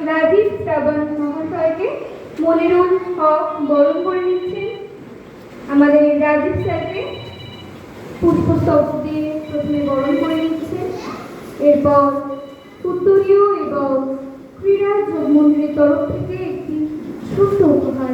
রাজীব শ্রাবণ মহাশয়কে মনিরুল হক বরণ করে নিচ্ছেন। আমাদের রাজীব স্যারকে পুষ্পস্তবক দিয়ে প্রথমে বরণ করে নিচ্ছেন। এরপর উত্তরীয় এবং ক্রীড়া যোগ মন্দিরের তরফ থেকে একটি ছোট্ট উপহার।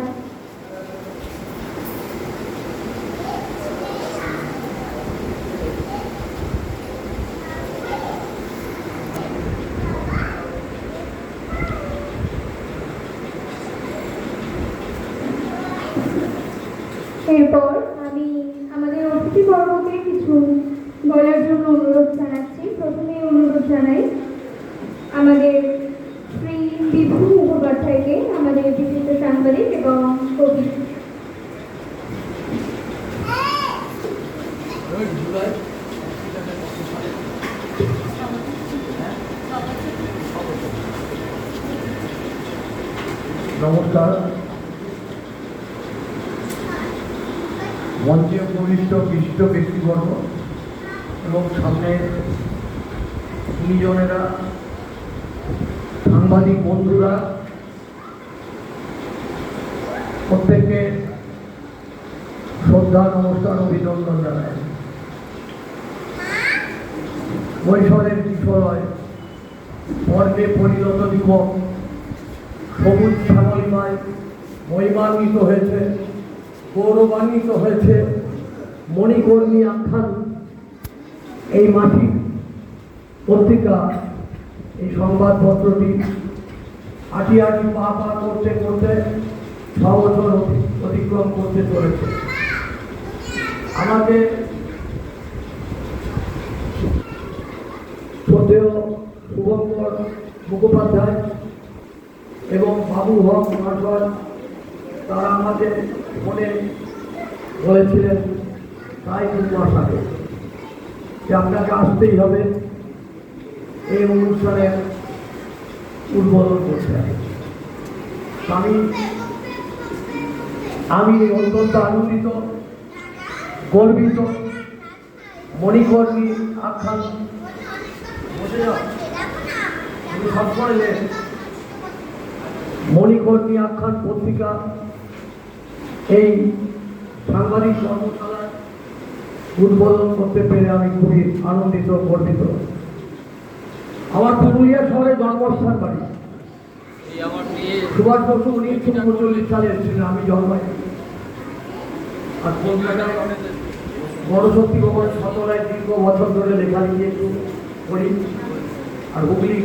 এরপর আমি আমাদের অতিথিবর্গকে কিছু বলার জন্য অনুরোধ জানাচ্ছি। প্রথমে অনুরোধ জানাই আমাদের শ্রী বিভু মুখোপাধ্যায়কে, আমাদের বিশিষ্ট সাংবাদিক এবং কবি। নমস্কার। মঞ্চে উপবিষ্ট বিশিষ্ট ব্যক্তিবর্গ এবং সামনে গুণীজনেরা, সাংবাদিক বন্ধুরা, প্রত্যেককে শ্রদ্ধা, নমস্কার, অভিনন্দন জানাই। কৈশোরের কিশোরয় পর্বে পরিণত দিবস সবুজ শ্যামলিমায় মহিমান্বিত হয়েছে, গৌরবান্বিত হয়েছে মণিকর্মী আখ্যান এই মাসিক পত্রিকা। এই সংবাদপত্রটি আটি পা করতে করতে 6 বছর অতিক্রম করতে চলেছে। আমাদের শ্রদ্ধেয় শুভঙ্কর মুখোপাধ্যায় এবং বাবু হক মহাশয়, তারা আমাদের ফোনে বলেছিলেন প্রায় 2 মাস আগে যে আপনাকে আসতেই হবে এই অনুষ্ঠানের উদ্বোধন করতে হবে। আমি অত্যন্ত আনন্দিত, গর্বিত। মণিকর্মী আখ্যান মণিকর্মী আখ্যান পত্রিকা এই সাংবাদিক কর্মশালার উদ্বোধন করতে পেরে আমি খুবই আনন্দিত, গর্বিত। আমার পুরুলিয়া শহরে জন্মস্থান বাড়ি। সুভাষ বসু 1939 সালে এসেছিলেন, আমি জন্মাই। আর কলকাতায় বড় শক্তি ভবন 17 দীর্ঘ বছর ধরে লেখালেখি একটু করি। আর হুগলি